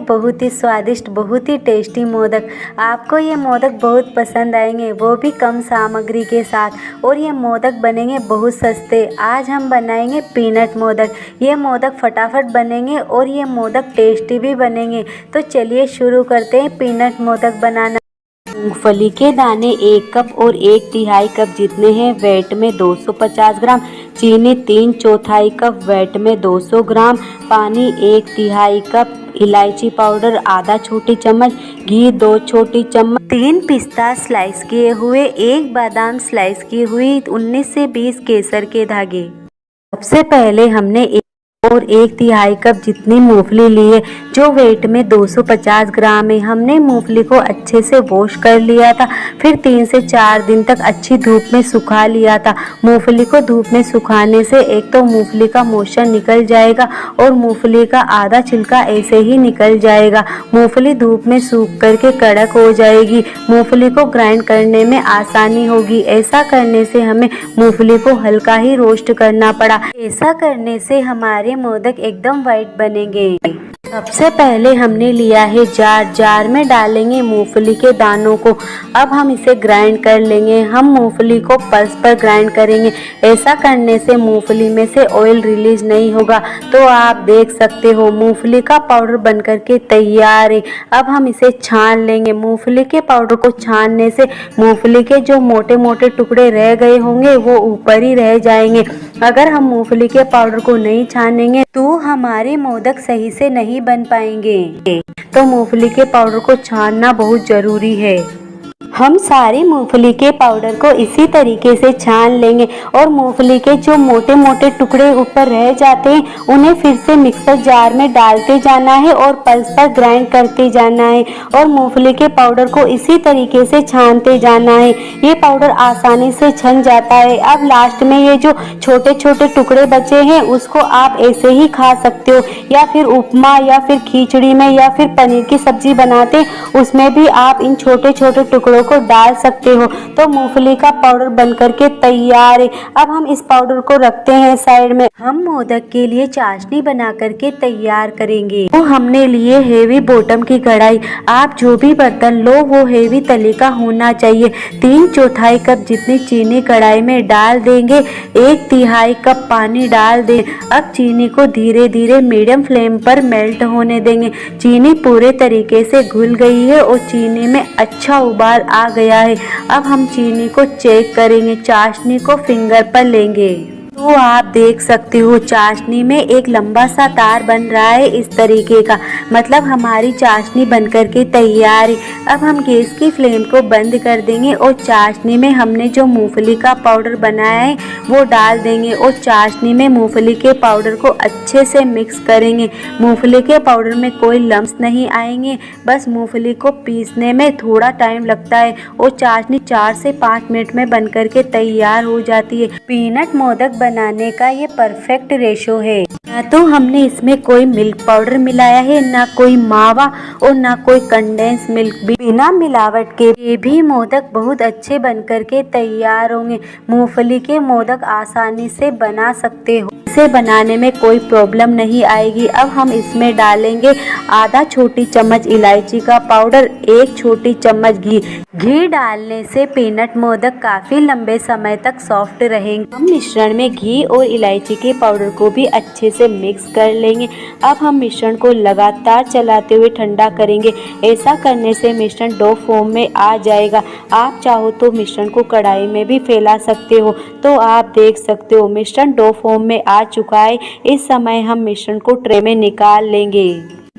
बहुत ही स्वादिष्ट, बहुत ही टेस्टी मोदक। आपको ये मोदक बहुत पसंद आएंगे, वो भी कम सामग्री के साथ। और ये मोदक बनेंगे बहुत सस्ते। आज हम बनाएंगे पीनट मोदक। ये मोदक फटाफट बनेंगे और ये मोदक टेस्टी भी बनेंगे। तो चलिए शुरू करते हैं पीनट मोदक बनाना। मूंगफली के दाने 1 कप और 1/3 कप जितने हैं वेट में 250 ग्राम, चीनी 3/4 कप वेट में 200 ग्राम, पानी 1/3 कप, इलायची पाउडर आधा छोटी चम्मच, घी 2 छोटी चम्मच, 3 पिस्ता स्लाइस किए हुए, 1 बादाम स्लाइस की हुई, 19 से 20 केसर के धागे। सबसे पहले हमने 1/3 कप जितनी मूंगफली ली है, जो वेट में 250 ग्राम है। हमने मूंगफली को अच्छे से वॉश कर लिया था, फिर 3 से 4 दिन तक अच्छी धूप में सुखा लिया था। मूंगफली को धूप में सुखाने से एक तो मूंगफली का मोशन निकल जाएगा और मूंगफली का आधा छिलका ऐसे ही निकल जाएगा। मूंगफली धूप में सूख करके कड़क हो जाएगी। मूंगफली को ग्राइंड करने में आसानी होगी। ऐसा करने से हमें मूंगफली को हल्का ही रोस्ट करना पड़ा। ऐसा करने से हमारे मोदक एकदम वाइट बनेंगे। सबसे पहले हमने लिया है जार में डालेंगे मूंगफली के दानों को। अब हम इसे ग्राइंड कर लेंगे। हम मूंगफली को पल्स पर ग्राइंड करेंगे। ऐसा करने से मूंगफली में से ऑयल रिलीज नहीं होगा। तो आप देख सकते हो मूंगफली का पाउडर बनकर के तैयार है। अब हम इसे छान लेंगे। मूंगफली के पाउडर को छानने से मूंगफली के जो मोटे मोटे टुकड़े रह गए होंगे वो ऊपर ही रह जाएंगे। अगर हम मूंगफली के पाउडर को नहीं छानेंगे तो हमारे मोदक सही से नहीं बन पाएंगे। तो मूंगफली के पाउडर को छानना बहुत जरूरी है। हम सारी मूंगफली के पाउडर को इसी तरीके से छान लेंगे और मूंगफली के जो मोटे मोटे टुकड़े ऊपर रह जाते हैं उन्हें फिर से मिक्सर जार में डालते जाना है और पल्स पर ग्राइंड करते जाना है और मूंगफली के पाउडर को इसी तरीके से छानते जाना है। ये पाउडर आसानी से छन जाता है। अब लास्ट में ये जो छोटे छोटे टुकड़े बचे हैं उसको आप ऐसे ही खा सकते हो, या फिर उपमा या फिर खिचड़ी में या फिर पनीर की सब्जी बनाते उसमें भी आप इन छोटे छोटे टुकड़ों को डाल सकते हो। तो मूंगफली का पाउडर बनकर के तैयार है। अब हम इस पाउडर को रखते हैं साइड में। हम मोदक के लिए चाशनी बना करके तैयार करेंगे। तो हमने लिए हेवी बॉटम की कढ़ाई। आप जो भी बर्तन लो वो हेवी तले का होना चाहिए। 3/4 कप जितनी चीनी कढ़ाई में डाल देंगे। 1/3 कप पानी डाल दें। अब चीनी को धीरे धीरे मीडियम फ्लेम पर मेल्ट होने देंगे। चीनी पूरे तरीके से घुल गई है और चीनी में अच्छा उबाल आ गया है। अब हम चीनी को चेक करेंगे। चाशनी को फिंगर पर लेंगे तो आप देख सकते हो चाशनी में एक लंबा सा तार बन रहा है इस तरीके का, मतलब हमारी चाशनी बनकर के तैयार है। अब हम गैस की फ्लेम को बंद कर देंगे और चाशनी में हमने जो मूंगफली का पाउडर बनाया है वो डाल देंगे और चाशनी में मूंगफली के पाउडर को अच्छे से मिक्स करेंगे। मूंगफली के पाउडर में कोई लम्स नहीं आएंगे। बस मूंगफली को पीसने में थोड़ा टाइम लगता है और चाशनी 4 से 5 मिनट में बनकर के तैयार हो जाती है। पीनट मोदक बनाने का ये परफेक्ट रेशो है। ना तो हमने इसमें कोई मिल्क पाउडर मिलाया है, ना कोई मावा और ना कोई कंडेंस मिल्क। बिना मिलावट के ये भी मोदक बहुत अच्छे बनकर के तैयार होंगे। मूंगफली के मोदक आसानी से बना सकते हो। इसे बनाने में कोई प्रॉब्लम नहीं आएगी। अब हम इसमें डालेंगे आधा छोटी चम्मच इलायची का पाउडर, 1 छोटी चम्मच घी। घी डालने से पीनट मोदक काफी लंबे समय तक सॉफ्ट रहेंगे। हम मिश्रण में घी और इलायची के पाउडर को भी अच्छे से मिक्स कर लेंगे। अब हम मिश्रण को लगातार चलाते हुए ठंडा करेंगे। ऐसा करने से मिश्रण डो फॉर्म में आ जाएगा। आप चाहो तो मिश्रण को कढ़ाई में भी फैला सकते हो। तो आप देख सकते हो मिश्रण डो फॉर्म में आ चुका है। इस समय हम मिश्रण को ट्रे में निकाल लेंगे।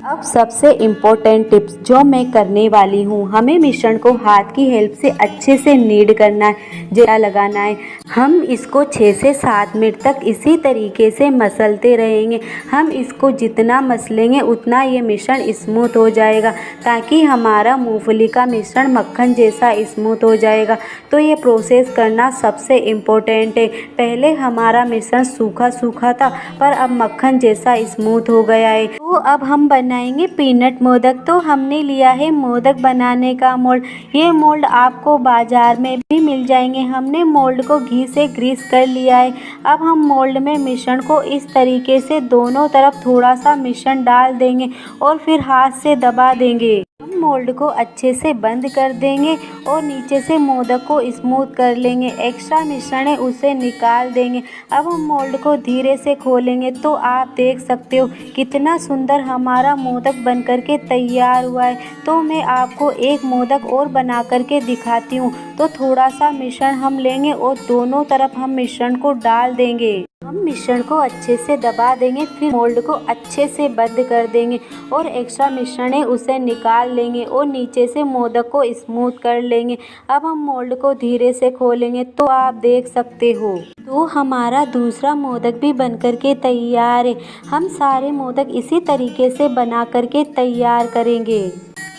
अब सबसे इम्पोर्टेंट टिप्स जो मैं करने वाली हूँ, हमें मिश्रण को हाथ की हेल्प से अच्छे से नीड करना है, जला लगाना है। हम इसको 6 से 7 मिनट तक इसी तरीके से मसलते रहेंगे। हम इसको जितना मसलेंगे उतना ये मिश्रण स्मूथ हो जाएगा, ताकि हमारा मूंगफली का मिश्रण मक्खन जैसा स्मूथ हो जाएगा। तो ये प्रोसेस करना सबसे इम्पोर्टेंट है। पहले हमारा मिश्रण सूखा सूखा था पर अब मक्खन जैसा स्मूथ हो गया है। तो अब हम बनाएंगे बनाएंगे पीनट मोदक। तो हमने लिया है मोदक बनाने का मोल्ड। ये मोल्ड आपको बाज़ार में भी मिल जाएंगे। हमने मोल्ड को घी से ग्रीस कर लिया है। अब हम मोल्ड में मिश्रण को इस तरीके से दोनों तरफ थोड़ा सा मिश्रण डाल देंगे और फिर हाथ से दबा देंगे। हम मोल्ड को अच्छे से बंद कर देंगे और नीचे से मोदक को स्मूथ कर लेंगे। एक्स्ट्रा मिश्रण है उसे निकाल देंगे। अब हम मोल्ड को धीरे से खोलेंगे तो आप देख सकते हो कितना सुंदर हमारा मोदक बन करके तैयार हुआ है। तो मैं आपको एक मोदक और बना करके दिखाती हूँ। तो थोड़ा सा मिश्रण हम लेंगे और दोनों तरफ हम मिश्रण को डाल देंगे। हम मिश्रण को अच्छे से दबा देंगे, फिर मोल्ड को अच्छे से बंद कर देंगे और एक्स्ट्रा मिश्रण है उसे निकाल लेंगे और नीचे से मोदक को स्मूथ कर लेंगे। अब हम मोल्ड को धीरे से खोलेंगे तो आप देख सकते हो। तो हमारा दूसरा मोदक भी बन करके तैयार है। हम सारे मोदक इसी तरीके से बना करके तैयार करेंगे।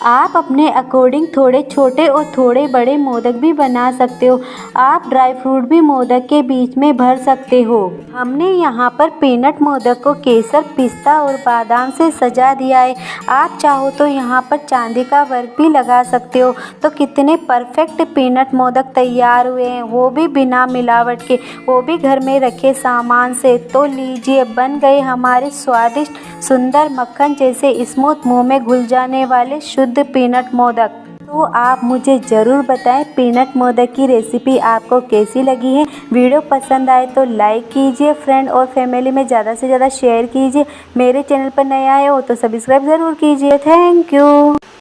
आप अपने अकॉर्डिंग थोड़े छोटे और थोड़े बड़े मोदक भी बना सकते हो। आप ड्राई फ्रूट भी मोदक के बीच में भर सकते हो। हमने यहाँ पर पीनट मोदक को केसर, पिस्ता और बादाम से सजा दिया है। आप चाहो तो यहाँ पर चांदी का वर्क भी लगा सकते हो। तो कितने परफेक्ट पीनट मोदक तैयार हुए हैं, वो भी बिना मिलावट के, वो भी घर में रखे सामान से। तो लीजिए, बन गए हमारे स्वादिष्ट, सुंदर, मक्खन जैसे स्मूथ, मुंह में घुल जाने वाले शुद्ध पीनट मोदक। तो आप मुझे ज़रूर बताएं पीनट मोदक की रेसिपी आपको कैसी लगी है। वीडियो पसंद आए तो लाइक कीजिए, फ्रेंड और फैमिली में ज़्यादा से ज़्यादा शेयर कीजिए। मेरे चैनल पर नए आए हो तो सब्सक्राइब ज़रूर कीजिए। Thank you.